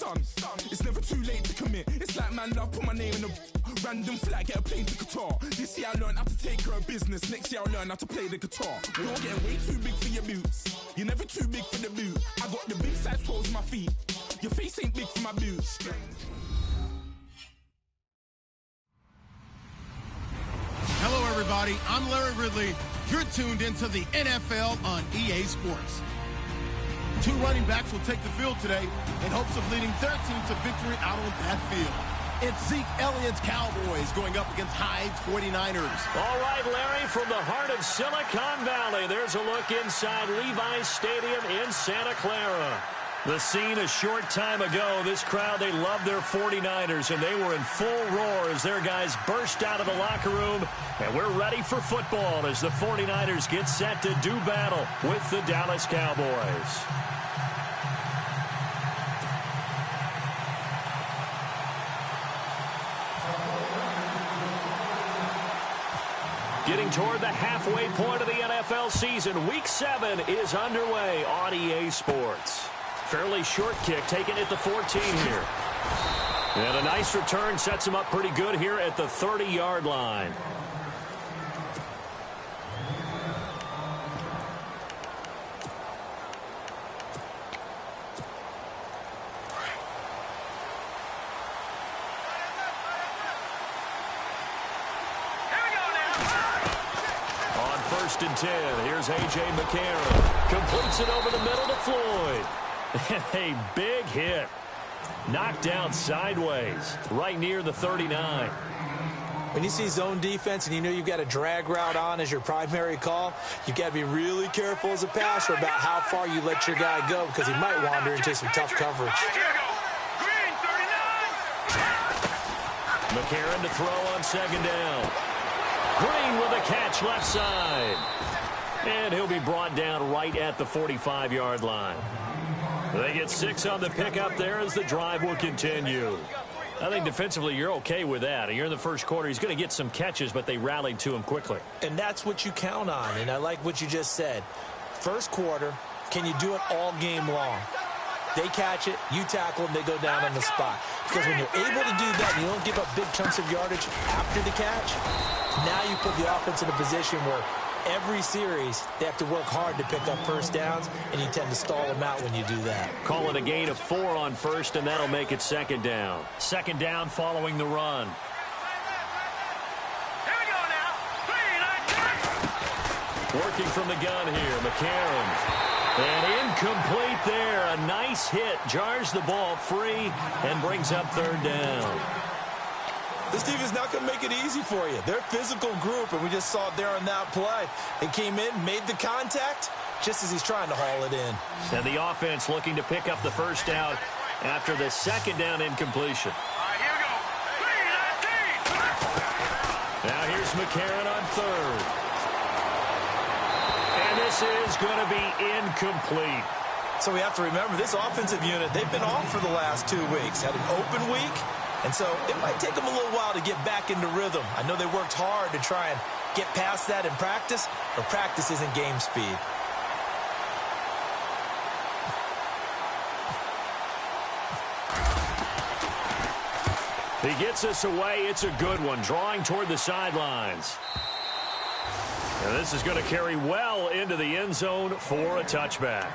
son. It's never too late to commit. It's like man love, put my name in a random flat, get a plane to Qatar. This year I learned how to take care of business. Next year I'll learn how to play the guitar. You're getting way too big for your boots. You're never too big for the boot. I got the big size toes on my feet. Your face ain't big for my boots. Hello, everybody. I'm Larry Ridley. You're tuned into the NFL on EA Sports. 2 running backs will take the field today in hopes of leading their team to victory out on that field. It's Zeke Elliott's Cowboys going up against Hyde's 49ers. All right, Larry, from the heart of Silicon Valley, there's a look inside Levi's Stadium in Santa Clara. The scene a short time ago, this crowd, they loved their 49ers, and they were in full roar as their guys burst out of the locker room. And we're ready for football as the 49ers get set to do battle with the Dallas Cowboys. Getting toward the halfway point of the NFL season, Week 7 is underway on EA Sports. Fairly short kick taken at the 14 here. And a nice return sets him up pretty good here at the 30-yard line. On 1st and 10, here's A.J. McCarron. Completes it over the middle to Floyd. And a big hit. Knocked down sideways, right near the 39. When you see zone defense and you know you've got a drag route on as your primary call, you've got to be really careful as a passer about how far you let your guy go because he might wander into some tough coverage. McCarron to throw on 2nd down. Green with a catch left side. And he'll be brought down right at the 45-yard line. They get 6 on the pickup there as the drive will continue. I think defensively you're okay with that. You're in the first quarter. He's going to get some catches, but they rallied to him quickly. And that's what you count on, and I like what you just said. First quarter, can you do it all game long? They catch it, you tackle them, they go down on the spot. Because when you're able to do that and you don't give up big chunks of yardage after the catch, now you put the offense in a position where every series, they have to work hard to pick up first downs, and you tend to stall them out when you do that. Call it a gain of 4 on 1st, and that'll make it 2nd down. 2nd down following the run. Here we go now. 3, 9, 10. Working from the gun here, McCarron. And incomplete there. A nice hit. Jars the ball free and brings up 3rd down. This team is not going to make it easy for you. They're a physical group, and we just saw it there on that play. They came in, made the contact, just as he's trying to haul it in. And the offense looking to pick up the 1st down after the 2nd down incompletion. All right, here we go. 3, 9, 10. Now here's McCarron on 3rd. And this is going to be incomplete. So we have to remember, this offensive unit, they've been off for the last 2 weeks. Had an open week. And so it might take them a little while to get back into rhythm. I know they worked hard to try and get past that in practice, but practice isn't game speed. He gets us away. It's a good one, drawing toward the sidelines. And this is going to carry well into the end zone for a touchback.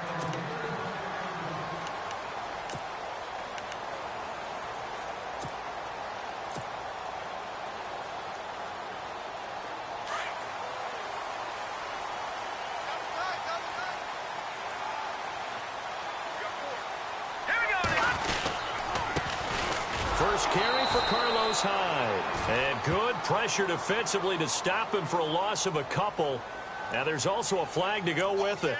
First carry for Carlos Hyde. And good pressure defensively to stop him for a loss of a couple. Now there's also a flag to go with it.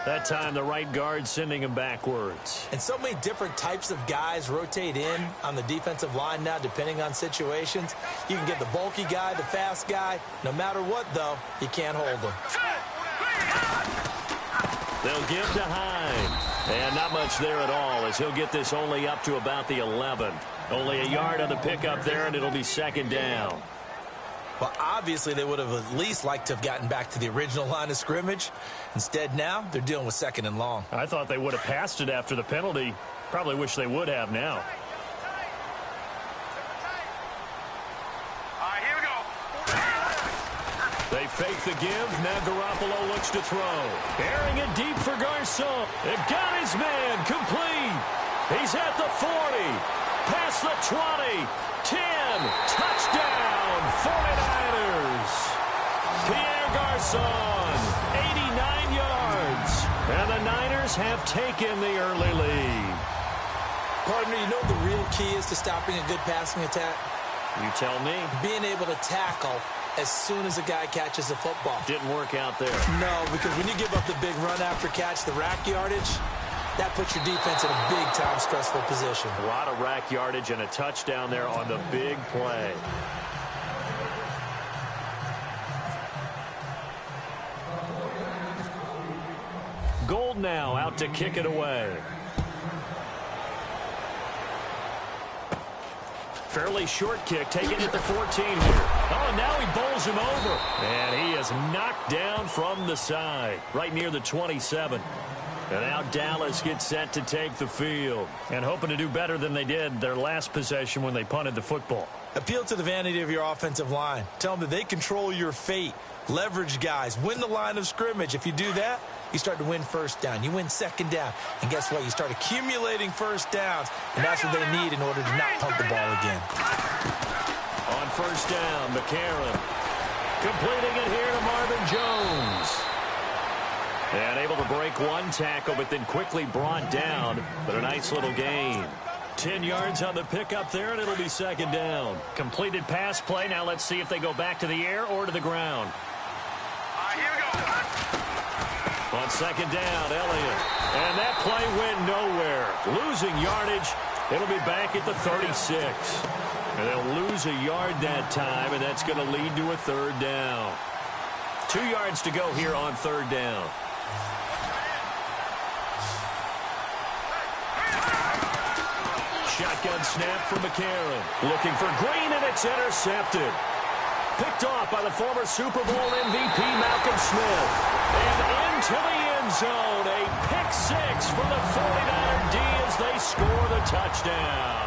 That time the right guard sending him backwards. And so many different types of guys rotate in on the defensive line now depending on situations. You can get the bulky guy, the fast guy. No matter what, though, you can't hold them. They'll give to Hyde. And not much there at all as he'll get this only up to about the 11. Only a yard on the pickup there, and it'll be 2nd down. Well, obviously, they would have at least liked to have gotten back to the original line of scrimmage. Instead, now, they're dealing with 2nd and long. I thought they would have passed it after the penalty. Probably wish they would have now. All right, here we go. They fake the give. Now Garoppolo looks to throw. Airing it deep for Garcon. It got his man complete. He's at the 40. Past the 20. 10. Touchdown. 49ers. Pierre Garcon. 89 yards. And the Niners have taken the early lead. Partner, you know what the real key is to stopping a good passing attack? You tell me. Being able to tackle as soon as a guy catches the football. Didn't work out there. No, because when you give up the big run after catch, the rack yardage, that puts your defense in a big-time stressful position. A lot of rack yardage and a touchdown there on the big play. Gold now out to kick it away. Fairly short kick, taken at the 14 here. Oh, now he bowls him over. And he is knocked down from the side, right near the 27. And now Dallas gets set to take the field. And hoping to do better than they did their last possession when they punted the football. Appeal to the vanity of your offensive line. Tell them that they control your fate. Leverage guys. Win the line of scrimmage. If you do that, you start to win first down. You win second down. And guess what? You start accumulating first downs. And that's what they need in order to not punt the ball again. On first down, McCarron. Completing it here to Marvin Jones. And able to break one tackle, but then quickly brought down. But a nice little gain. 10 yards on the pickup there, and it'll be second down. Completed pass play. Now let's see if they go back to the air or to the ground. Here we go. On second down, Elliott. And that play went nowhere. Losing yardage. It'll be back at the 36. And they'll lose a yard that time, and that's going to lead to a third down. 2 yards to go here on third down. Shotgun snap from McCarron. Looking for Green, and it's intercepted. Picked off by the former Super Bowl MVP, Malcolm Smith. And into the end zone. A pick six for the 49er D as they score the touchdown.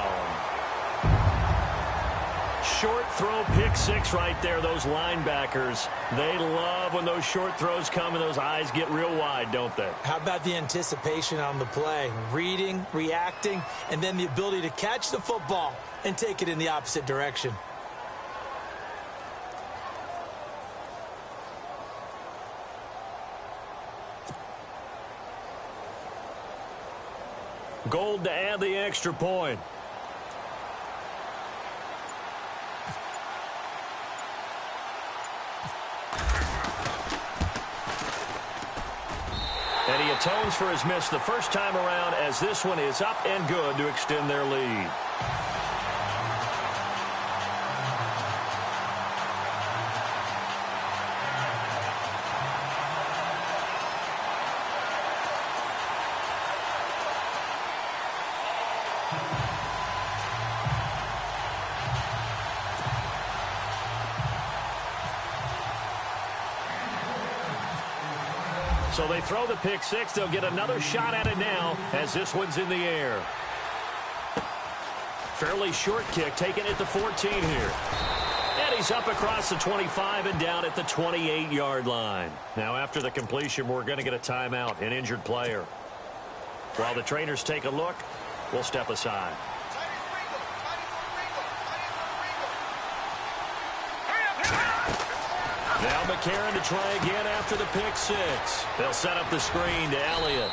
Short throw pick six right there. Those linebackers, they love when those short throws come and those eyes get real wide, don't they? How about the anticipation on the play? Reading, reacting, and then the ability to catch the football and take it in the opposite direction. Gold to add the extra point. And he atones for his miss the first time around as this one is up and good to extend their lead. So they throw the pick six. They'll get another shot at it now as this one's in the air. Fairly short kick taken at the 14 here. And he's up across the 25 and down at the 28-yard line. Now after the completion, we're going to get a timeout, an injured player. While the trainers take a look, we'll step aside. Now McCarron to try again after the pick six. They'll set up the screen to Elliott.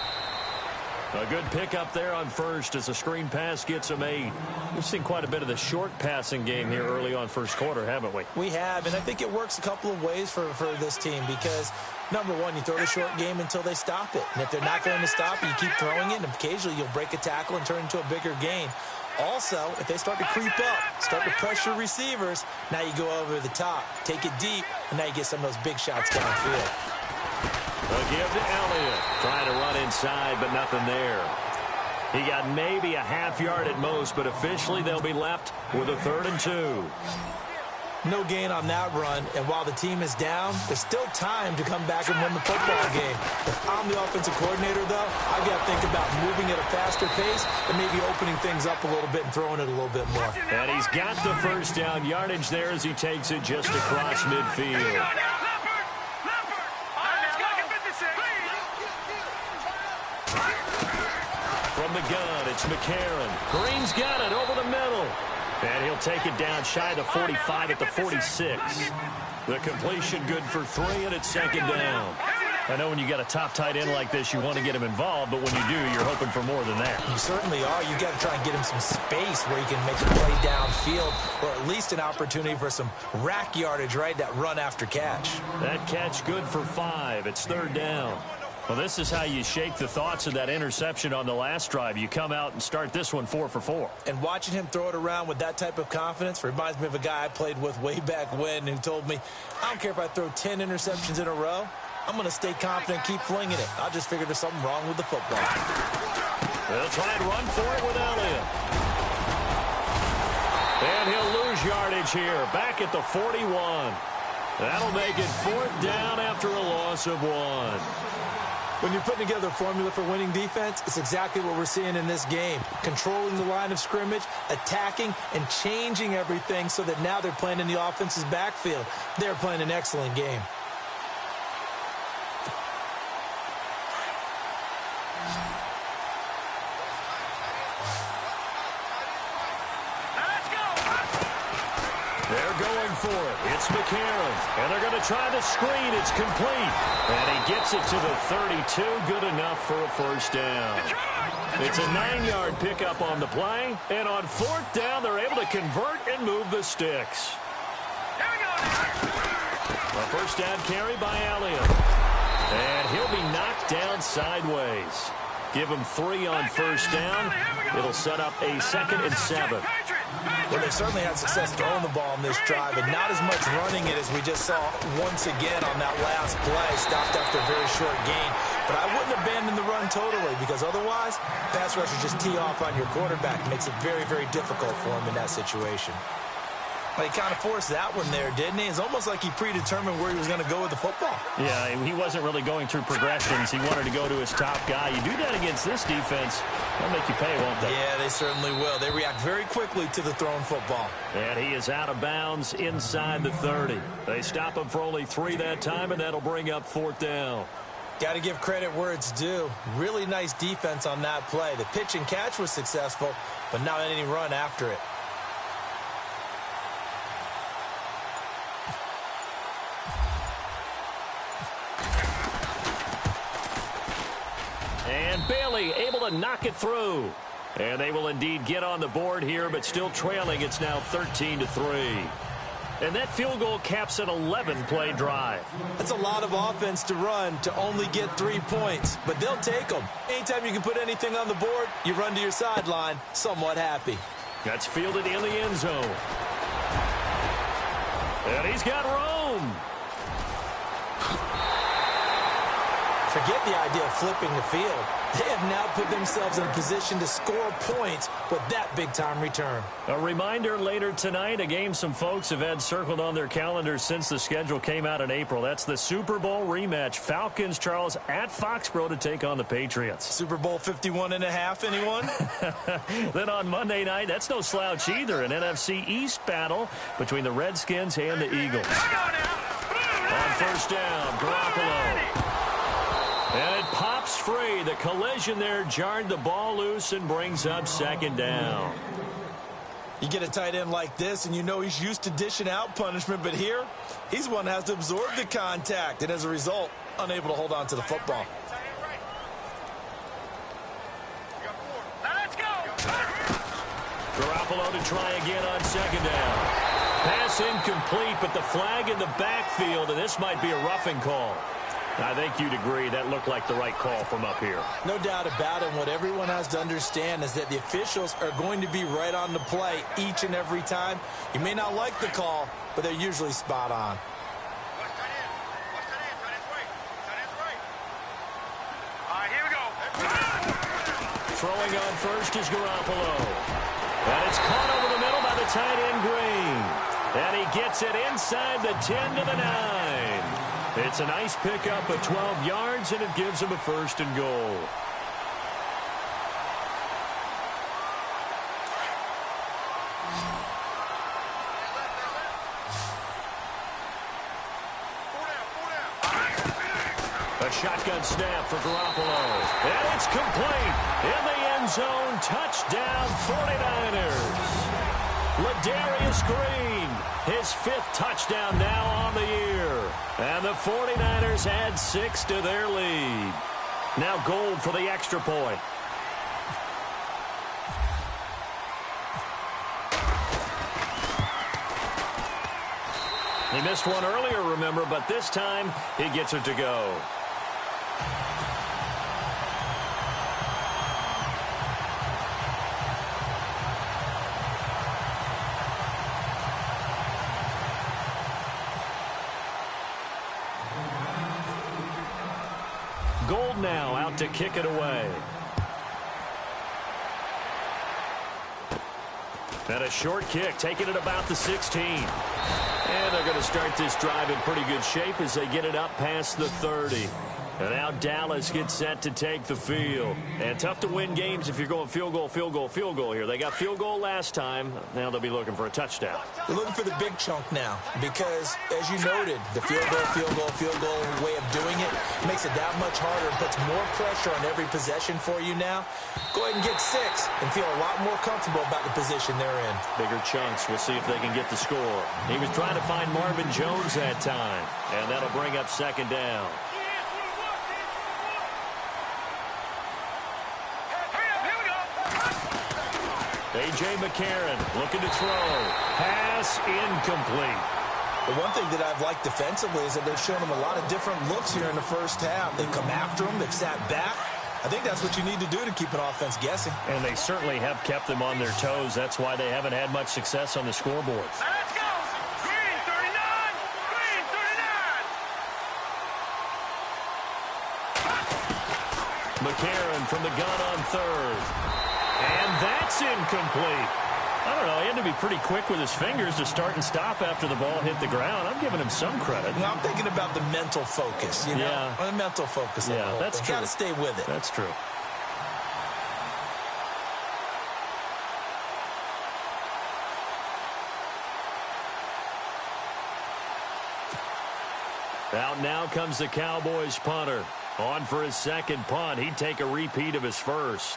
A good pickup there on first as the screen pass gets him 8. We've seen quite a bit of the short passing game here early on first quarter, haven't we? We have, and I think it works a couple of ways for this team because, number one, you throw the short game until they stop it. And if they're not going to stop it, you keep throwing it, and occasionally you'll break a tackle and turn into a bigger gain. Also, if they start to creep up, start to pressure receivers, now you go over the top, take it deep, and now you get some of those big shots downfield. A give to Elliott. Trying to run inside, but nothing there. He got maybe a half yard at most, but officially they'll be left with a 3rd and 2. No gain on that run, and while the team is down, there's still time to come back and win the football game. If I'm the offensive coordinator, though, I've got to think about moving at a faster pace and maybe opening things up a little bit and throwing it a little bit more. And he's got the first down yardage there as he takes it just across midfield. From the gun, it's McCarron. Green's got it over the middle. And he'll take it down shy of the 45 at the 46. The completion good for 3, and it's second down. I know when you got a top tight end like this, you want to get him involved, but when you do, you're hoping for more than that. You certainly are. You got to try and get him some space where he can make a play downfield, or at least an opportunity for some rack yardage, right? That run after catch. That catch good for 5. It's third down. Well, this is how you shake the thoughts of that interception on the last drive. You come out and start this one 4 for 4. And watching him throw it around with that type of confidence reminds me of a guy I played with way back when who told me, I don't care if I throw 10 interceptions in a row. I'm going to stay confident and keep flinging it. I just figured there's something wrong with the football. They'll try and run for it with Elliott. And he'll lose yardage here. Back at the 41. That'll make it 4th down after a loss of 1. When you're putting together a formula for winning defense, it's exactly what we're seeing in this game. Controlling the line of scrimmage, attacking, and changing everything so that now they're playing in the offense's backfield. They're playing an excellent game. They're going for it. It's McCarron. And they're going to try the screen. It's complete. And he gets it to the 32. Good enough for a first down. It's a 9-yard pickup on the play. And on 4th down, they're able to convert and move the sticks. A first down carry by Elliott. And he'll be knocked down sideways. Give him 3 on first down. It'll set up a 2nd and 7. Well, they certainly had success throwing the ball on this drive, and not as much running it as we just saw once again on that last play. Stopped after a very short gain. But I wouldn't abandon the run totally, because otherwise, pass rushers just tee off on your quarterback. It makes it very, very difficult for him in that situation. But he kind of forced that one there, didn't he? It's almost like he predetermined where he was going to go with the football. Yeah, he wasn't really going through progressions. He wanted to go to his top guy. You do that against this defense, they'll make you pay, won't they? Yeah, they certainly will. They react very quickly to the thrown football. And he is out of bounds inside the 30. They stop him for only 3 that time, and that'll bring up 4th down. Got to give credit where it's due. Really nice defense on that play. The pitch and catch was successful, but not any run after it. And Bailey able to knock it through. And they will indeed get on the board here, but still trailing. It's now 13-3. And that field goal caps an 11-play drive. That's a lot of offense to run to only get 3 points, but they'll take them. Anytime you can put anything on the board, you run to your sideline somewhat happy. That's fielded in the end zone. And he's got Rome. Forget the idea of flipping the field. They have now put themselves in a position to score points with that big-time return. A reminder later tonight, a game some folks have had circled on their calendars since the schedule came out in April. That's the Super Bowl rematch. Falcons, Charles, at Foxborough to take on the Patriots. Super Bowl 51.5, anyone? Then on Monday night, that's no slouch either. An NFC East battle between the Redskins and the Eagles. On first down, Garoppolo. And it pops free. The collision there jarred the ball loose and brings up 2nd down. You get a tight end like this, and you know he's used to dishing out punishment, but here, he's one that has to absorb the contact, and as a result, unable to hold on to the football. Garoppolo to try again on 2nd down. Pass incomplete, but the flag in the backfield, and this might be a roughing call. I think you'd agree that looked like the right call from up here. No doubt about it. What everyone has to understand is that the officials are going to be right on the play each and every time. You may not like the call, but they're usually spot on. Throwing on first is Garoppolo. And it's caught over the middle by the tight end, Green. And he gets gets it inside the 10 to the 9. It's a nice pickup of 12 yards, and it gives him a 1st and goal. A shotgun snap for Garoppolo. And it's complete. In the end zone, touchdown 49ers. Ladarius Green, his 5th touchdown now on the year. And the 49ers add 6 to their lead. Now Gold for the extra point. He missed one earlier, remember, but this time he gets it to go. Gold now out to kick it away. And a short kick, taking it about the 16. And they're going to start this drive in pretty good shape as they get it up past the 30. And now Dallas gets set to take the field. And tough to win games if you're going field goal, field goal, field goal here. They got field goal last time. Now they'll be looking for a touchdown. They're looking for the big chunk now because, as you noted, the field goal way of doing it makes it that much harder and puts more pressure on every possession for you now. Go ahead and get 6 and feel a lot more comfortable about the position they're in. Bigger chunks. We'll see if they can get the score. He was trying to find Marvin Jones that time. And that'll bring up 2nd down. A.J. McCarron looking to throw. Pass incomplete. The one thing that I've liked defensively is that they've shown him a lot of different looks here in the first half. They've come after him. They've sat back. I think that's what you need to do to keep an offense guessing. And they certainly have kept them on their toes. That's why they haven't had much success on the scoreboard. Let's go. Green 39. Green 39. McCarron from the gun on 3rd. And that's incomplete. I don't know. He had to be pretty quick with his fingers to start and stop after the ball hit the ground. I'm giving him some credit. Well, I'm thinking about the mental focus, you know? Yeah. The mental focus. Yeah, that's true. Got to stay with it. That's true. Out now comes the Cowboys punter. On for his 2nd punt. He'd take a repeat of his 1st.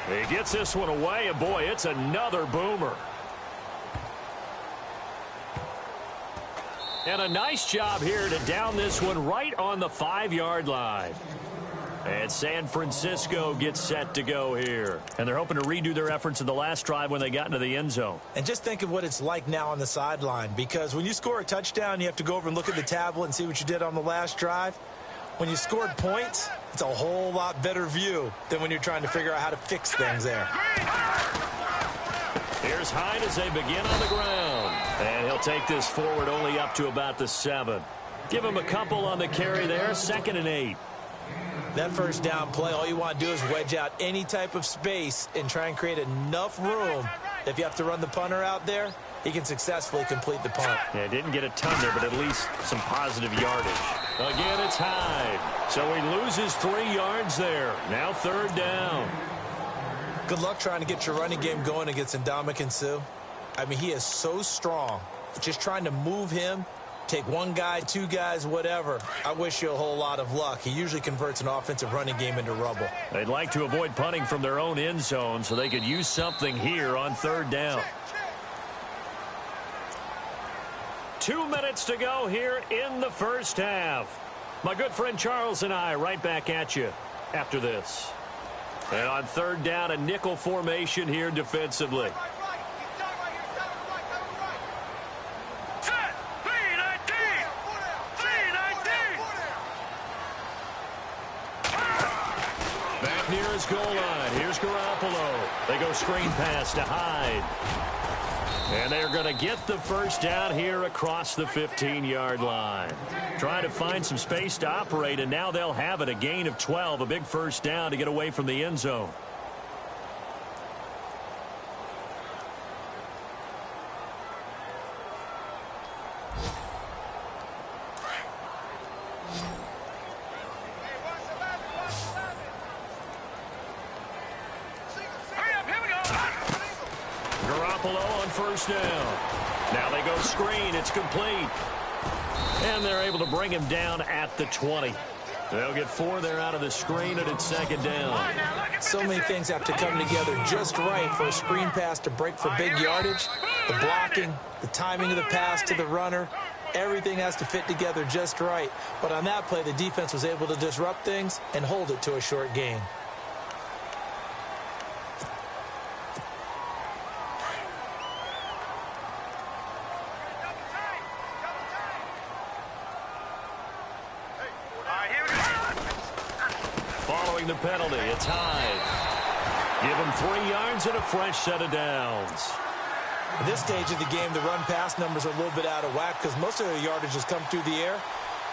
He gets this one away, and boy, it's another boomer. And a nice job here to down this one right on the 5-yard line. And San Francisco gets set to go here. And they're hoping to redo their efforts in the last drive when they got into the end zone. And just think of what it's like now on the sideline, because when you score a touchdown, you have to go over and look at the tablet and see what you did on the last drive. When you scored points, it's a whole lot better view than when you're trying to figure out how to fix things there. Here's Hyde as they begin on the ground. And he'll take this forward only up to about the 7. Give him a couple on the carry there, 2nd and 8. That first down play, all you want to do is wedge out any type of space and try and create enough room. If you have to run the punter out there, he can successfully complete the punt. Yeah, didn't get a ton there, but at least some positive yardage. Again, it's Hyde. So he loses 3 yards there. Now 3rd down. Good luck trying to get your running game going against Ndamukong Suh. I mean, he is so strong. Just trying to move him, take 1 guy, 2 guys, whatever. I wish you a whole lot of luck. He usually converts an offensive running game into rubble. They'd like to avoid punting from their own end zone so they could use something here on 3rd down. 2 minutes to go here in the first half. My good friend Charles and I right back at you after this. And on 3rd down, a nickel formation here defensively. Set. 319. 319. Back near his goal line. Here's Garoppolo. They go screen pass to Hyde. And they're going to get the first down here across the 15-yard line. Trying to find some space to operate, and now they'll have it. A gain of 12, a big first down to get away from the end zone. First down. Now they go screen. It's complete. And they're able to bring him down at the 20. They'll get 4 there out of the screen, and it's second down. So many things have to come together just right for a screen pass to break for big yardage. The blocking, the timing of the pass to the runner, everything has to fit together just right. But on that play, the defense was able to disrupt things and hold it to a short gain. The penalty, it's Hyde. Give him 3 yards and a fresh set of downs. At this stage of the game, the run-pass numbers are a little bit out of whack because most of their yardage has come through the air.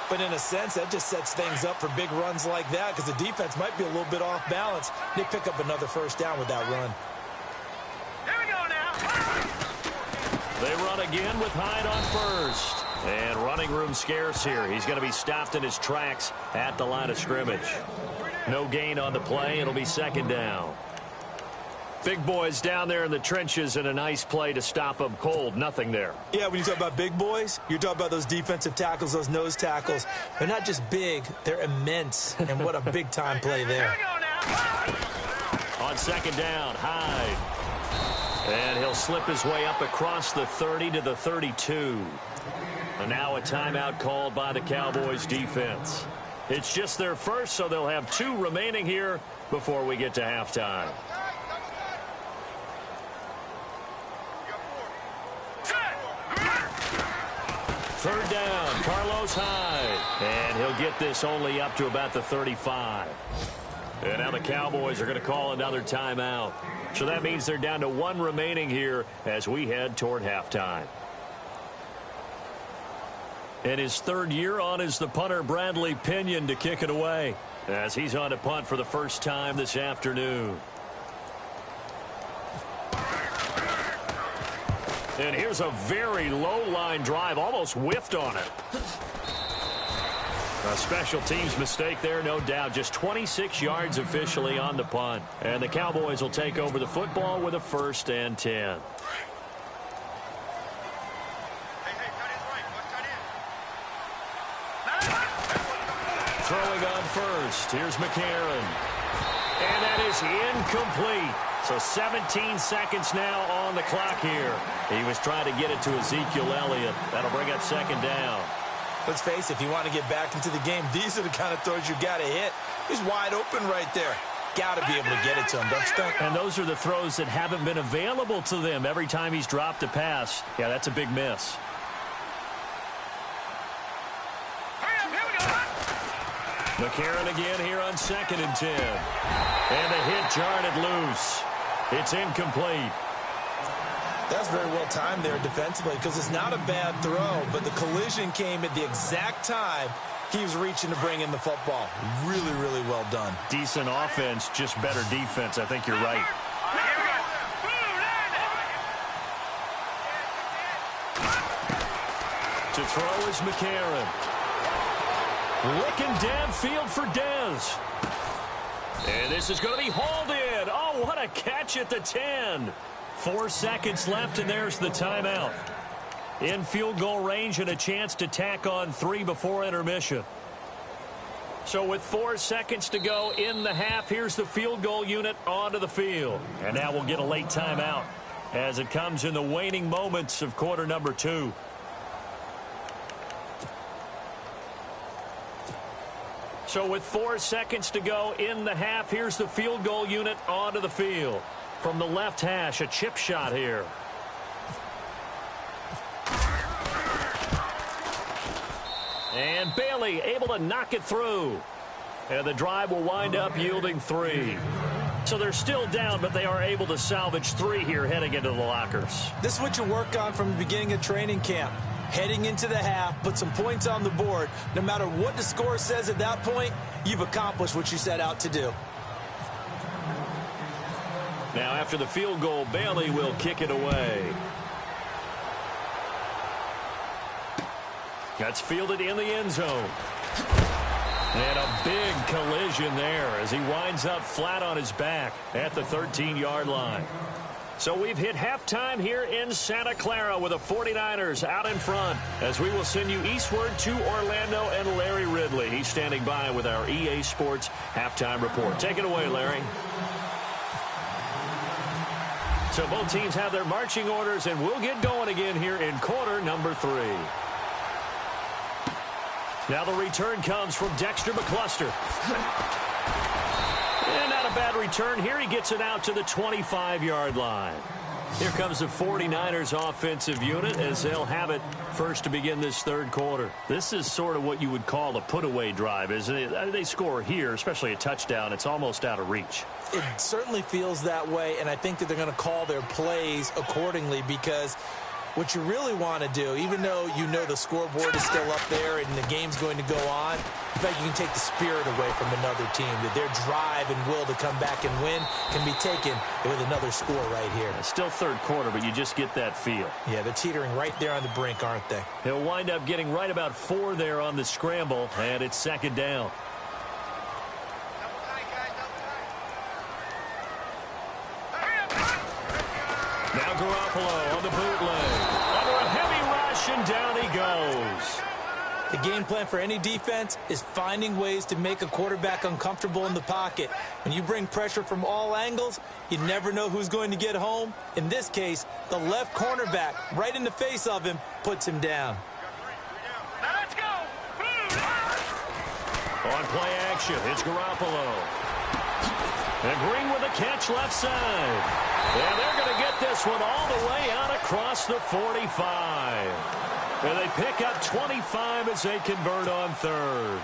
But in a sense, that just sets things up for big runs like that because the defense might be a little bit off balance. They pick up another first down with that run. Here we go now. They run again with Hyde on first. And running room scarce here. He's going to be stopped in his tracks at the line of scrimmage. No gain on the play. It'll be second down. Big boys down there in the trenches, and a nice play to stop them cold. Nothing there. Yeah, when you talk about big boys, you're talking about those defensive tackles, those nose tackles. They're not just big, they're immense. And what a big-time play there. On second down, Hyde. And he'll slip his way up across the 30 to the 32. And now a timeout called by the Cowboys defense. It's just their first, so they'll have 2 remaining here before we get to halftime. Third down, Carlos Hyde. And he'll get this only up to about the 35. And now the Cowboys are going to call another timeout. So that means they're down to 1 remaining here as we head toward halftime. And his 3rd year on is the punter Bradley Pinion to kick it away as he's on to punt for the first time this afternoon. And here's a very low-line drive, almost whiffed on it. A special teams mistake there, no doubt. Just 26 yards officially on the punt. And the Cowboys will take over the football with a 1st and 10. Throwing on first. Here's McCarron. And that is incomplete. So 17 seconds now on the clock here. He was trying to get it to Ezekiel Elliott. That'll bring up second down. Let's face it, if you want to get back into the game, these are the kind of throws you got to hit. He's wide open right there. Got to be able to get it to him, don't you think? And those are the throws that haven't been available to them every time he's dropped a pass. Yeah, that's a big miss. McCarron again here on 2nd and 10. And the hit jarred it loose. It's incomplete. That's very well timed there defensively because it's not a bad throw, but the collision came at the exact time he was reaching to bring in the football. Really, really well done. Decent offense, just better defense. I think you're right. To throw is McCarron. Looking downfield for Dez. And this is going to be hauled in. Oh, what a catch at the 10. 4 seconds left, and there's the timeout. In field goal range and a chance to tack on 3 before intermission. So with 4 seconds to go in the half, here's the field goal unit onto the field. And now we'll get a late timeout as it comes in the waning moments of quarter number 2. So with 4 seconds to go in the half, here's the field goal unit onto the field. From the left hash, a chip shot here. And Bailey able to knock it through. And the drive will wind up yielding 3. So they're still down, but they are able to salvage 3 here heading into the lockers. This is what you work on from the beginning of training camp. Heading into the half, put some points on the board. No matter what the score says at that point, you've accomplished what you set out to do. Now after the field goal, Bailey will kick it away. That's fielded in the end zone. And a big collision there as he winds up flat on his back at the 13-yard line. So we've hit halftime here in Santa Clara with the 49ers out in front as we will send you eastward to Orlando and Larry Ridley. He's standing by with our EA Sports halftime report. Take it away, Larry. So both teams have their marching orders, and we'll get going again here in quarter number 3. Now the return comes from Dexter McCluster. And not a bad return here. He gets it out to the 25-yard line. Here comes the 49ers offensive unit as they'll have it first to begin this third quarter. This is sort of what you would call a put-away drive, isn't it? They score here, especially a touchdown. It's almost out of reach. It certainly feels that way, and I think that they're going to call their plays accordingly because what you really want to do, even though you know the scoreboard is still up there and the game's going to go on, in fact, you can take the spirit away from another team, that their drive and will to come back and win can be taken with another score right here. It's still third quarter, but you just get that feel. Yeah, they're teetering right there on the brink, aren't they? He'll wind up getting right about 4 there on the scramble, and it's second down. Now Garoppolo on the bootleg. Under a heavy rush, and down he goes. The game plan for any defense is finding ways to make a quarterback uncomfortable in the pocket. When you bring pressure from all angles, you never know who's going to get home. In this case, the left cornerback, right in the face of him, puts him down. Now let's go. On play action, it's Garoppolo. And Green with a catch left side. And they're going to get this one all the way out across the 45. And they pick up 25 as they convert on third.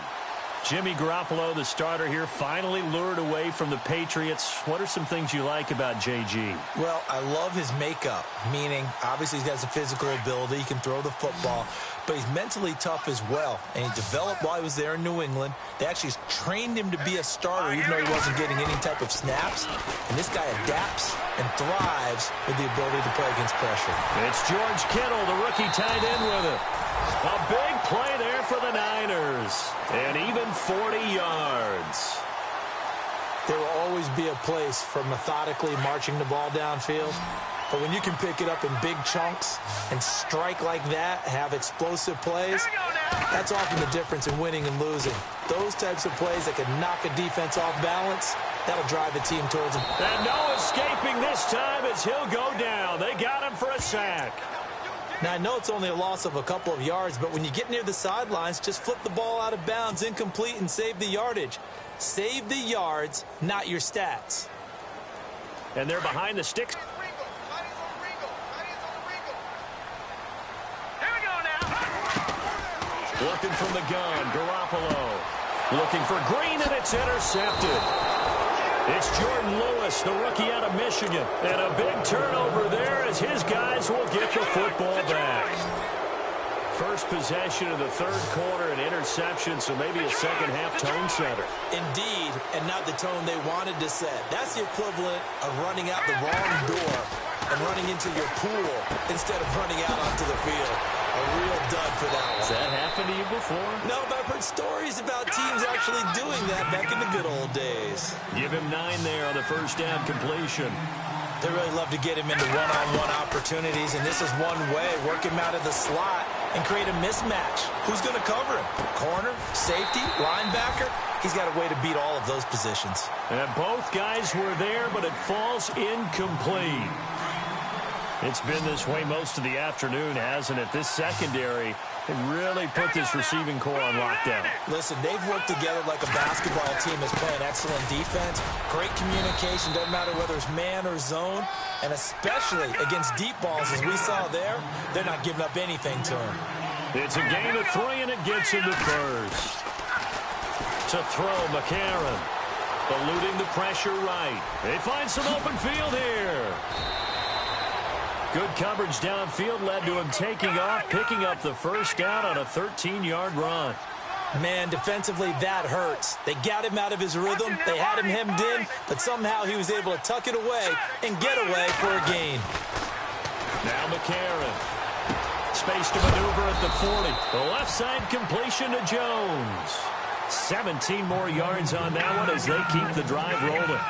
Jimmy Garoppolo, the starter here, finally lured away from the Patriots. What are some things you like about JG? Well, I love his makeup, meaning obviously he has a physical ability. He can throw the football, but he's mentally tough as well. And he developed while he was there in New England. They actually trained him to be a starter even though he wasn't getting any type of snaps. And this guy adapts and thrives with the ability to play against pressure. It's George Kittle, the rookie, tied in with it. A big play there for the Niners. And even 40 yards. There will always be a place for methodically marching the ball downfield. But when you can pick it up in big chunks and strike like that, have explosive plays, that's often the difference in winning and losing. Those types of plays that can knock a defense off balance, that'll drive the team towards him. And no escaping this time as he'll go down. They got him for a sack. Now, I know it's only a loss of a couple of yards, but when you get near the sidelines, just flip the ball out of bounds, incomplete, and save the yardage. Save the yards, not your stats. And they're behind the sticks. Here we go now. Looking from the gun, Garoppolo. Looking for Green, and it's intercepted. It's Jordan Lewis, the rookie out of Michigan. And a big turnover there as his guys will get the football back. First possession of the third quarter, an interception, so maybe a second-half tone setter. Indeed, and not the tone they wanted to set. That's the equivalent of running out the wrong door and running into your pool instead of running out onto the field. A real dud for that one. Has that happened to you before? No, but I've heard stories about teams actually doing that back in the good old days. Give him 9 there on the first down completion. They really love to get him into one-on-one opportunities, and this is one way. Work him out of the slot and create a mismatch. Who's going to cover him? Corner, safety, linebacker? He's got a way to beat all of those positions. And both guys were there, but it falls incomplete. It's been this way most of the afternoon, hasn't it? This secondary can really put this receiving core on lockdown. Listen, they've worked together like a basketball team that's playing excellent defense. Great communication, doesn't matter whether it's man or zone. And especially against deep balls, as we saw there, they're not giving up anything to him. It's a gain of 3, and it gets him to first. To throw, McCarron. eluding the pressure right. They find some open field here. Good coverage downfield led to him taking off, picking up the first down on a 13-yard run. Man, defensively, that hurts. They got him out of his rhythm. They had him hemmed in, but somehow he was able to tuck it away and get away for a gain. Now McCarron. Space to maneuver at the 40. The left side completion to Jones. 17 more yards on that one as they keep the drive rolling.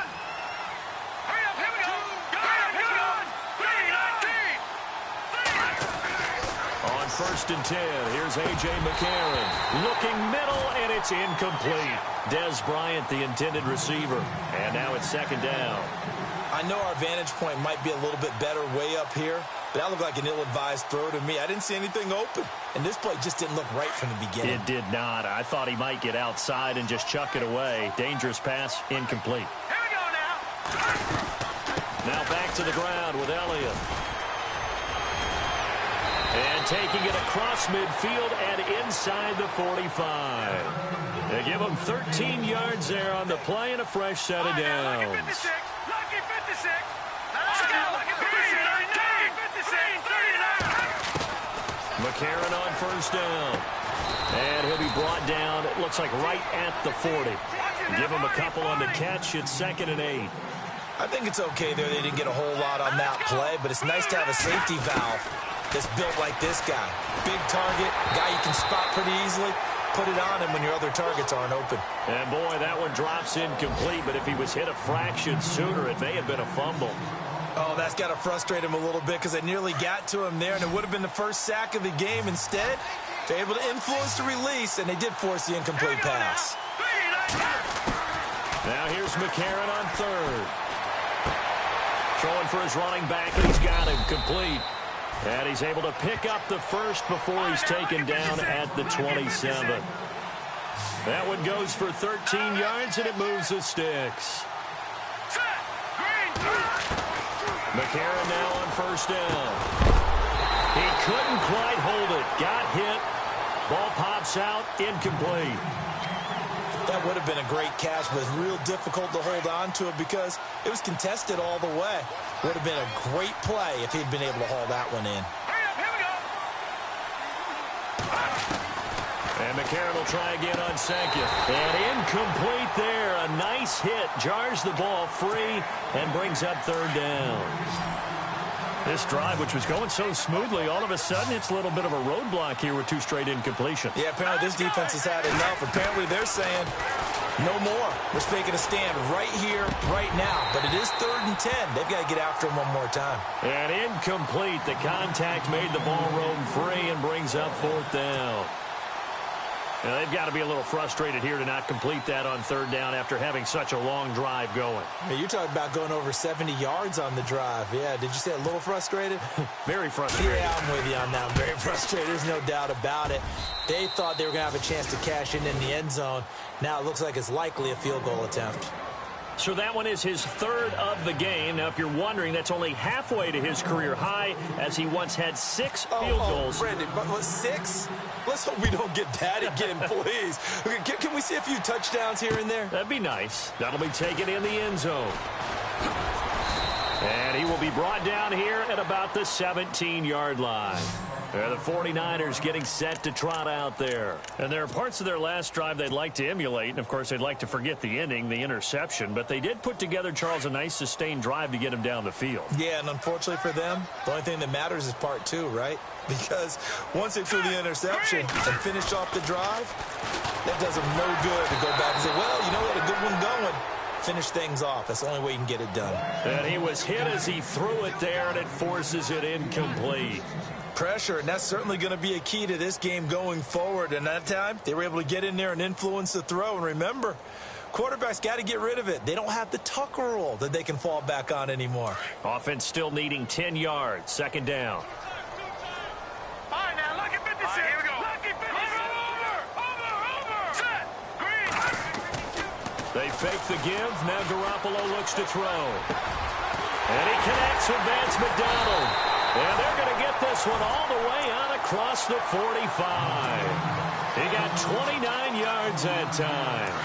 On 1st and 10, here's A.J. McCarron. Looking middle, and it's incomplete. Dez Bryant, the intended receiver. And now it's 2nd down. I know our vantage point might be a little bit better way up here, but that looked like an ill-advised throw to me. I didn't see anything open, and this play just didn't look right from the beginning. It did not. I thought he might get outside and just chuck it away. Dangerous pass, incomplete. Here we go now. Now back to the ground with Elliott. And taking it across midfield and inside the 45. They give him 13 yards there on the play and a fresh set of downs. Lucky 56. Let's go. Lucky 56. 39. McCarron on 1st down. And he'll be brought down, it looks like right at the 40. Give him a couple on the catch. It's 2nd and 8. I think it's okay there. They didn't get a whole lot on that play, but it's nice to have a safety valve that's built like this guy. Big target, guy you can spot pretty easily. Put it on him when your other targets aren't open. And boy, that one drops incomplete, but if he was hit a fraction sooner, it may have been a fumble. Oh, that's got to frustrate him a little bit because they nearly got to him there, and it would have been the first sack of the game. Instead, they're able to influence the release, and they did force the incomplete pass. Now here's McCarron on 3rd. Throwing for his running back, and he's got him complete. And he's able to pick up the first before he's taken down at the 27. That one goes for 13 yards, and it moves the sticks. McCarron now on 1st down. He couldn't quite hold it. Got hit. Ball pops out. Incomplete. That would have been a great catch, but it's real difficult to hold on to it because it was contested all the way. Would have been a great play if he'd been able to haul that one in. And McCarron will try again on 2nd. And incomplete there. A nice hit. Jars the ball free and brings up 3rd down. This drive, which was going so smoothly, all of a sudden it's a little bit of a roadblock here with 2 straight incompletions. Yeah, apparently this defense has had enough. Apparently they're saying no more. We're taking a stand right here, right now. But it is 3rd and 10. They've got to get after him one more time. And incomplete. The contact made the ball roam free and brings up 4th down. Now, they've got to be a little frustrated here to not complete that on 3rd down after having such a long drive going. Hey, you're talking about going over 70 yards on the drive. Yeah, did you say a little frustrated? Very frustrated. Yeah, I'm with you on that. Very frustrated. There's no doubt about it. They thought they were going to have a chance to cash in the end zone. Now it looks like it's likely a field goal attempt. So that one is his 3rd of the game. Now, if you're wondering, that's only halfway to his career high, as he once had 6 field goals. Brandon, but 6? Let's hope we don't get that again, please. Okay, can we see a few touchdowns here and there? That'd be nice. That'll be taken in the end zone. And he will be brought down here at about the 17-yard line. The 49ers getting set to trot out there. And there are parts of their last drive they'd like to emulate. And, of course, they'd like to forget the ending, the interception. But they did put together, Charles, a nice sustained drive to get him down the field. Yeah, and unfortunately for them, the only thing that matters is part 2, right? Because once they threw the interception and finished off the drive, that does them no good to go back and say, well, you know, we had a good one going. Finish things off. That's the only way you can get it done. And he was hit as he threw it there, and it forces it incomplete. Pressure, and that's certainly going to be a key to this game going forward. And that time, they were able to get in there and influence the throw. And remember, quarterbacks got to get rid of it. They don't have the Tucker rule that they can fall back on anymore. Offense still needing 10 yards. 2nd down. All right, now, lucky 56. All right, here we go. Lucky 56. Over. Set. Green. They fake the give. Now Garoppolo looks to throw. And he connects with Vance McDonald. And they're going to get this one all the way out across the 45. He got 29 yards that time.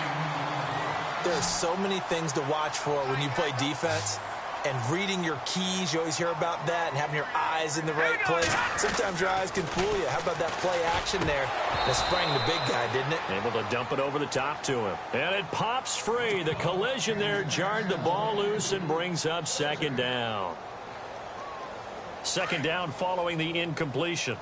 There are so many things to watch for when you play defense. And reading your keys, you always hear about that, and having your eyes in the right place. Sometimes your eyes can fool you. How about that play action there? That sprang the big guy, didn't it? Able to dump it over the top to him. And it pops free. The collision there jarred the ball loose and brings up second down. Second down following the incompletion.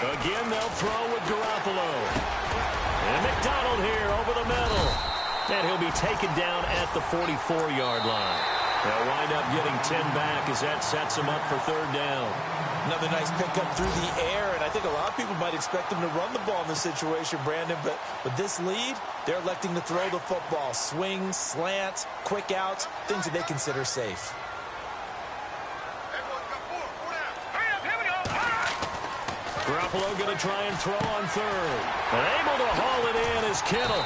Again, they'll throw with Garoppolo. And McDonald here over the middle. And he'll be taken down at the 44-yard line. They'll wind up getting 10 back as that sets them up for third down. Another nice pickup through the air, and I think a lot of people might expect them to run the ball in this situation, Brandon, but with this lead, they're electing to throw the football. Swings, slants, quick outs, things that they consider safe. Garoppolo going to try and throw on third. And able to haul it in is Kittle.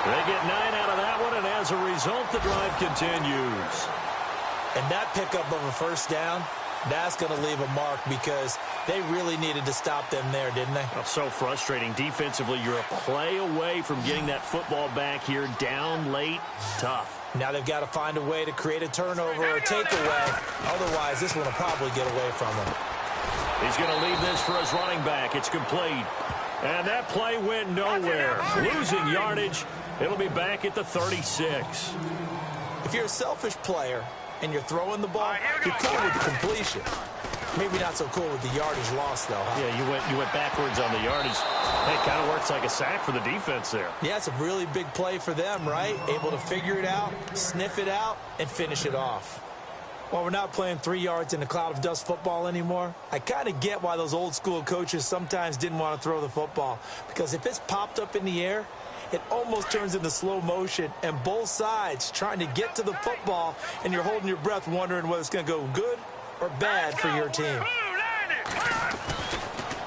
They get 9 out of that one, and as a result, the drive continues. And that pickup of a first down, that's going to leave a mark because they really needed to stop them there, didn't they? Oh, so frustrating. Defensively, you're a play away from getting that football back here down late. Tough. Now they've got to find a way to create a turnover or a takeaway. Otherwise, this one will probably get away from them. He's going to leave this for his running back. It's complete. And that play went nowhere. Losing yardage. It'll be back at the 36. If you're a selfish player and you're throwing the ball, you're cool with the completion. Maybe not so cool with the yardage loss, though, huh? Yeah, you went backwards on the yardage. It kind of works like a sack for the defense there. Yeah, it's a really big play for them, right? Able to figure it out, sniff it out, and finish it off. While we're not playing 3 yards in a cloud of dust football anymore, I kind of get why those old-school coaches sometimes didn't want to throw the football. Because if it's popped up in the air, it almost turns into slow motion, and both sides trying to get to the football, and you're holding your breath wondering whether it's going to go good or bad for your team.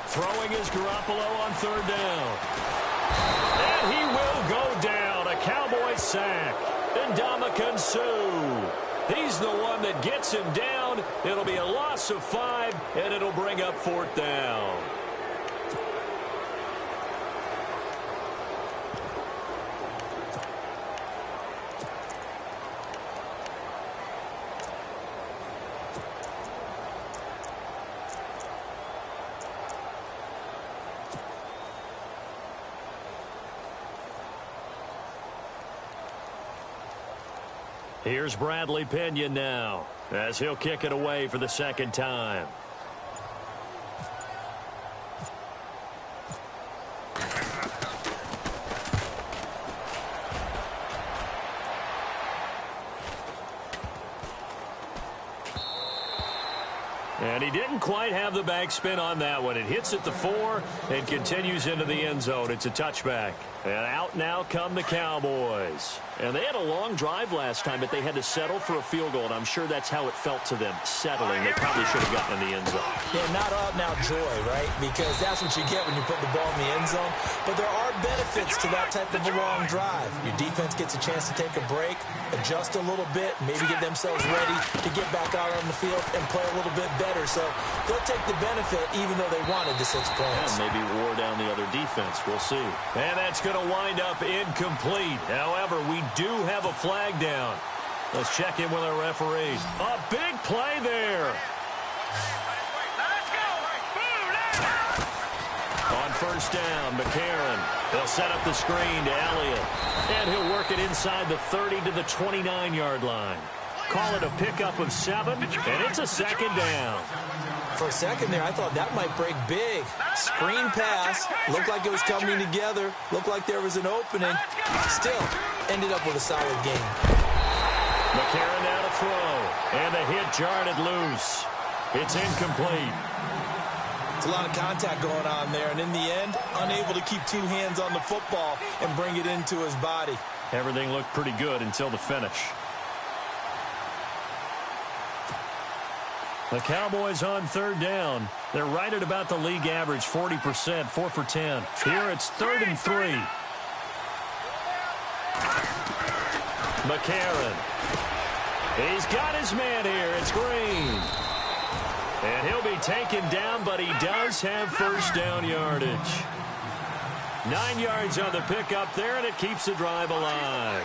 Throwing is Garoppolo on third down. And he will go down. A Cowboy sack. And Ndamukong Suh. He's the one that gets him down. It'll be a loss of 5, and it'll bring up fourth down. Here's Bradley Pinion now as he'll kick it away for the second time. And he didn't quite have the backspin on that one. It hits at the 4 and continues into the end zone. It's a touchback. And out now come the Cowboys. And they had a long drive last time, but they had to settle for a field goal, and I'm sure that's how it felt to them, settling. They probably should have gotten in the end zone. Yeah, not out-and-out joy, right? Because that's what you get when you put the ball in the end zone. But there are benefits to that type of a long drive. Your defense gets a chance to take a break, adjust a little bit, maybe get themselves ready to get back out on the field and play a little bit better. So they'll take the benefit even though they wanted the 6 points. And maybe wore down the other defense. We'll see. And that's going to wind up incomplete. However, we do have a flag down. Let's check in with our referees. A big play there. Let's go. On first down, McCarron. He'll set up the screen to Elliott. And he'll work it inside the 30 to the 29-yard line. Call it a pickup of 7, and it's a second down. For a second there, I thought that might break big. Screen pass. Looked like it was coming together. Looked like there was an opening. Still, ended up with a solid game. McCarron now to throw. And the hit jarred it loose. It's incomplete. It's a lot of contact going on there. And in the end, unable to keep 2 hands on the football and bring it into his body. Everything looked pretty good until the finish. The Cowboys on third down. They're right at about the league average, 40%, 4 for 10. Here it's 3rd and 3. McCarron. He's got his man here. It's Green. And he'll be taken down, but he does have first down yardage. 9 yards on the pickup there, and it keeps the drive alive.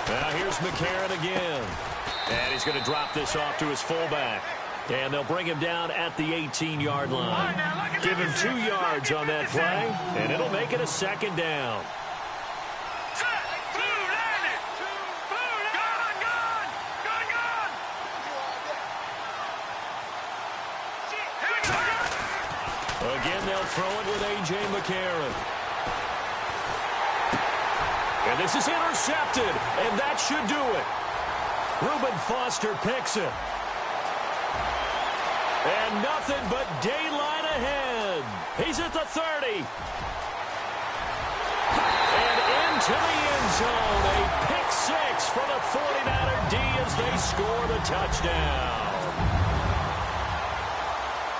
Now here's McCarron again. And he's going to drop this off to his fullback. And they'll bring him down at the 18-yard line. Give him 2 yards on that play, and it'll make it a second down. Again, they'll throw it with A.J. McCarron. And this is intercepted, and that should do it. Reuben Foster picks it. And nothing but daylight ahead. He's at the 30. And into the end zone. A pick six for the 49er D as they score the touchdown.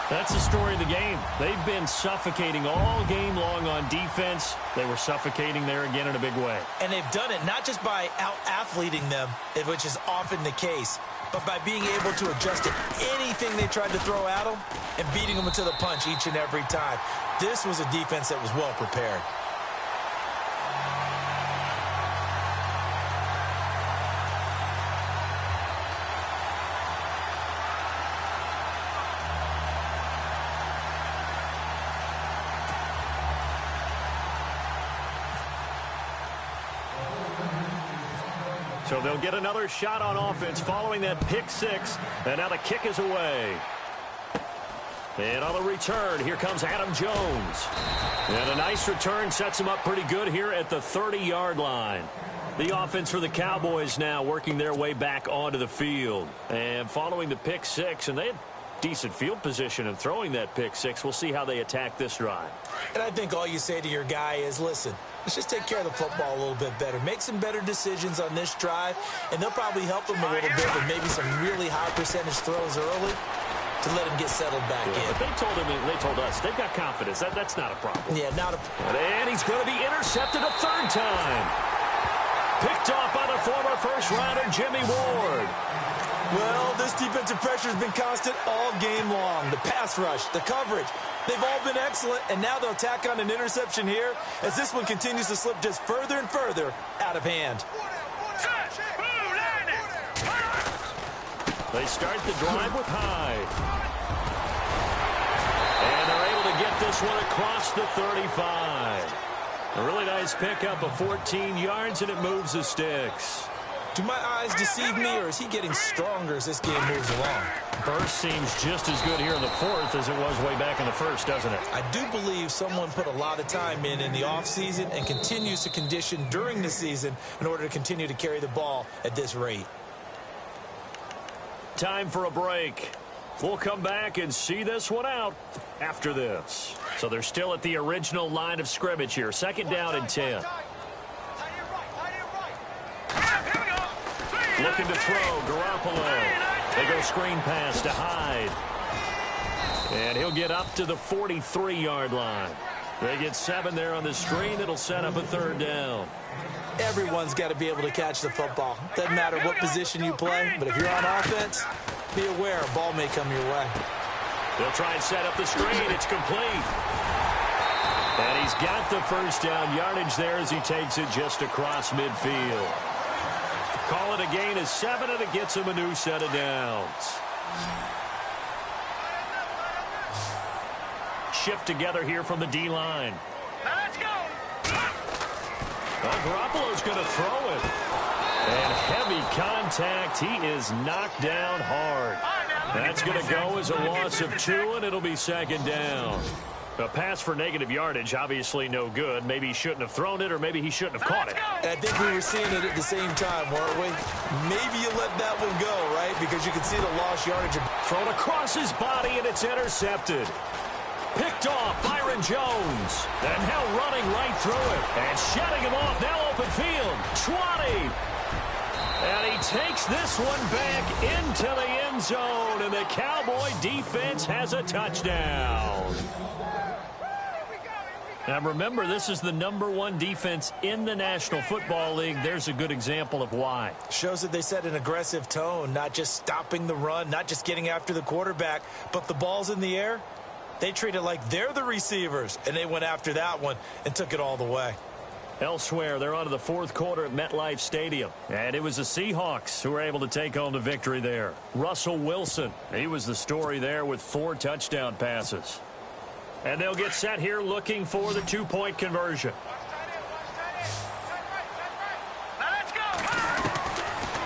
That's the story of the game. They've been suffocating all game long on defense. They were suffocating there again in a big way. And they've done it not just by out-athleting them, which is often the case, but by being able to adjust to anything they tried to throw at them and beating them to the punch each and every time. This was a defense that was well prepared. So they'll get another shot on offense following that pick six. And now the kick is away. And on the return, here comes Adam Jones. And a nice return sets him up pretty good here at the 30-yard line. The offense for the Cowboys now working their way back onto the field. And following the pick six, and they had decent field position in throwing that pick six. We'll see how they attack this drive. And I think all you say to your guy is, listen, let's just take care of the football a little bit better. Make some better decisions on this drive, and they'll probably help him a little bit with maybe some really high percentage throws early to let him get settled back in. But they told us they've got confidence. That's not a problem. Yeah, not a problem. And he's going to be intercepted a third time. Picked off by the former first-rounder Jimmy Ward. Well, this defensive pressure has been constant all game long. The pass rush, the coverage, they've all been excellent, and now they'll tack on an interception here as this one continues to slip just further and further out of hand. They start the drive with Hyde. And they're able to get this one across the 35. A really nice pickup of 14 yards, and it moves the sticks. Do my eyes deceive me, or is he getting stronger as this game moves along? Burst seems just as good here in the fourth as it was way back in the first, doesn't it? I do believe someone put a lot of time in the offseason and continues to condition during the season in order to continue to carry the ball at this rate. Time for a break. We'll come back and see this one out after this. So they're still at the original line of scrimmage here. Second down and 10. Looking to throw, Garoppolo. They go screen pass to Hyde. And he'll get up to the 43-yard line. They get 7 there on the screen. It'll set up a third down. Everyone's got to be able to catch the football. Doesn't matter what position you play, but if you're on offense, be aware a ball may come your way. They'll try and set up the screen. It's complete. And he's got the first down yardage there as he takes it just across midfield. Call it a gain of 7, and it gets him a new set of downs. Shift together here from the D-line. Let's go. Garoppolo's going to throw it. And heavy contact. He is knocked down hard. That's going to go as a loss of 2, and it'll be second down. A pass for negative yardage, obviously no good. Maybe he shouldn't have thrown it, or maybe he shouldn't have caught it. I think we were seeing it at the same time, weren't we? Maybe you let that one go, right? Because you can see the lost yardage. Thrown across his body, and it's intercepted. Picked off Byron Jones. And now running right through it. And shutting him off. Now open field. 20. And he takes this one back into the end zone, and the Cowboy defense has a touchdown. Now remember, this is the #1 defense in the National Football League. There's a good example of why. Shows that they set an aggressive tone, not just stopping the run, not just getting after the quarterback, but the ball's in the air. They treat it like they're the receivers, and they went after that one and took it all the way. Elsewhere, they're on to the fourth quarter at MetLife Stadium. And it was the Seahawks who were able to take home the victory there. Russell Wilson, he was the story there with 4 touchdown passes. And they'll get set here looking for the 2-point conversion.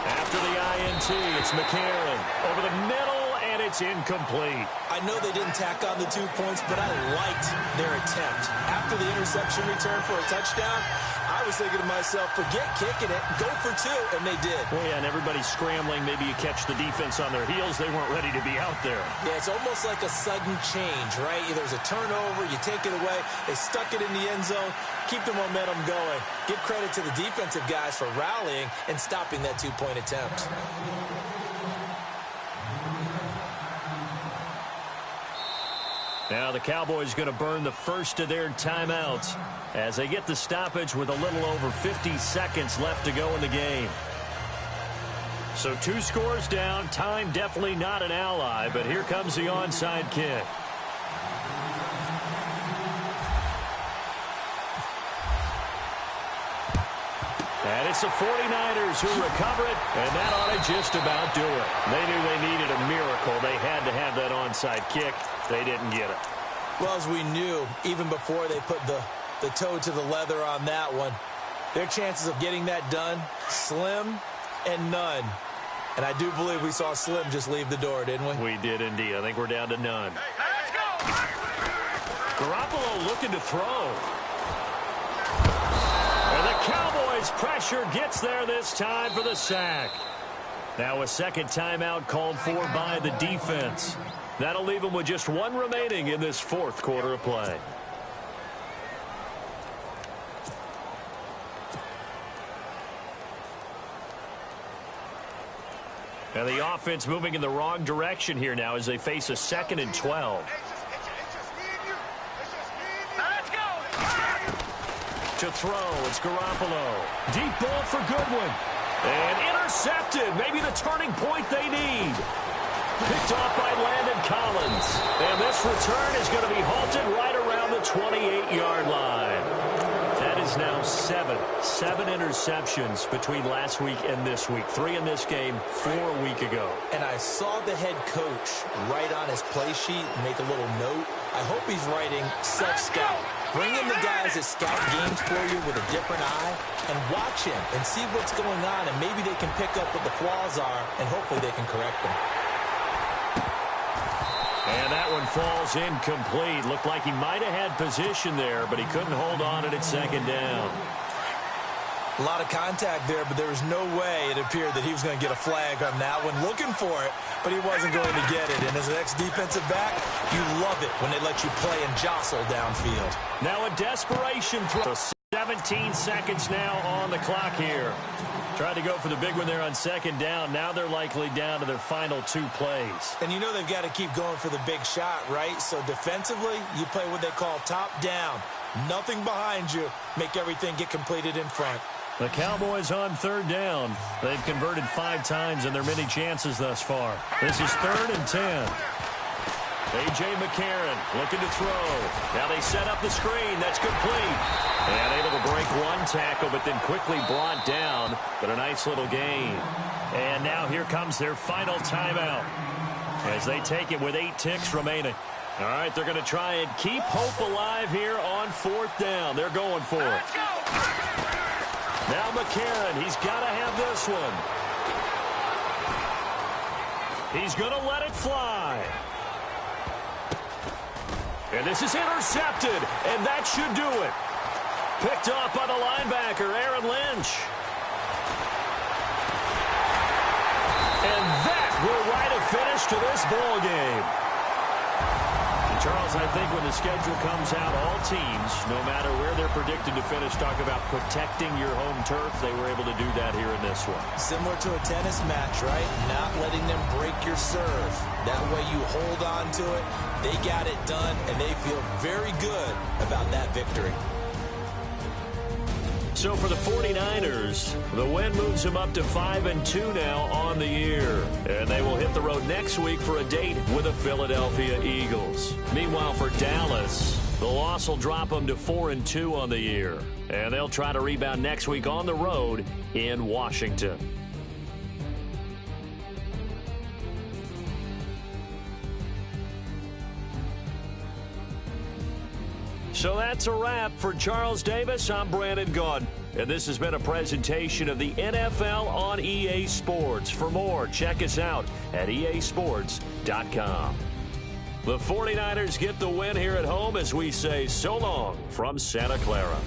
After the INT, it's McCarron over the middle, and it's incomplete. I know they didn't tack on the 2 points, but I liked their attempt. After the interception return for a touchdown, I was thinking to myself, forget kicking it, go for 2, and they did. Well, yeah, and everybody's scrambling. Maybe you catch the defense on their heels. They weren't ready to be out there. Yeah, it's almost like a sudden change, right? There's a turnover, you take it away, they stuck it in the end zone, keep the momentum going. Give credit to the defensive guys for rallying and stopping that 2-point attempt. Now the Cowboys going to burn the first of their timeouts as they get the stoppage with a little over 50 seconds left to go in the game. So 2 scores down. Time definitely not an ally, but here comes the onside kick. And it's the 49ers who recover it, and that ought to just about do it. They knew they needed a miracle. They had to have that onside kick. They didn't get it. Well, as we knew, even before they put the toe to the leather on that one, their chances of getting that done, slim and none. And I do believe we saw Slim just leave the door, didn't we? We did indeed. I think we're down to none. Let's go! Garoppolo looking to throw. And the Cowboys' pressure gets there this time for the sack. Now a second timeout called for by the defense. That'll leave them with just 1 remaining in this fourth quarter of play. And the offense moving in the wrong direction here now as they face a 2nd and 12. Let's go! To throw, it's Garoppolo. Deep ball for Goodwin. And intercepted. Maybe the turning point they need. Picked off by Landon Collins. And this return is going to be halted right around the 28-yard line. That is now 7 interceptions between last week and this week. 3 in this game, 4 a week ago. And I saw the head coach write on his play sheet, make a little note. I hope he's writing self-scout. Bring in the guys that scout games for you with a different eye and watch him and see what's going on, and maybe they can pick up what the flaws are, and hopefully they can correct them. And that one falls incomplete. Looked like he might have had position there, but he couldn't hold on at 2nd down. A lot of contact there, but there was no way it appeared that he was going to get a flag on that one. Looking for it, but he wasn't going to get it. And as an ex-defensive back, you love it when they let you play and jostle downfield. Now a desperation throw. 17 seconds now on the clock here. Tried to go for the big one there on 2nd down. Now they're likely down to their final 2 plays. And you know they've got to keep going for the big shot, right? So defensively, you play what they call top down. Nothing behind you. Make everything get completed in front. The Cowboys on 3rd down. They've converted 5 times in their many chances thus far. This is 3rd and 10. A.J. McCarron looking to throw. Now they set up the screen. That's complete. And able to break 1 tackle, but then quickly brought down. But a nice little gain. And now here comes their final timeout as they take it with 8 ticks remaining. All right, they're going to try and keep hope alive here on 4th down. They're going for it. Now McCarron, he's got to have this one. He's going to let it fly. And this is intercepted, and that should do it. Picked off by the linebacker, Aaron Lynch. And that will write a finish to this ball game. Charles, I think when the schedule comes out, all teams, no matter where they're predicted to finish, talk about protecting your home turf. They were able to do that here in this one. Similar to a tennis match, right? Not letting them break your serve. That way you hold on to it. They got it done, and they feel very good about that victory. So for the 49ers, the win moves them up to 5-2 now on the year. And they will hit the road next week for a date with the Philadelphia Eagles. Meanwhile, for Dallas, the loss will drop them to 4-2 on the year. And they'll try to rebound next week on the road in Washington. So that's a wrap. For Charles Davis, I'm Brandon Gaudin. And this has been a presentation of the NFL on EA Sports. For more, check us out at easports.com. The 49ers get the win here at home as we say so long from Santa Clara.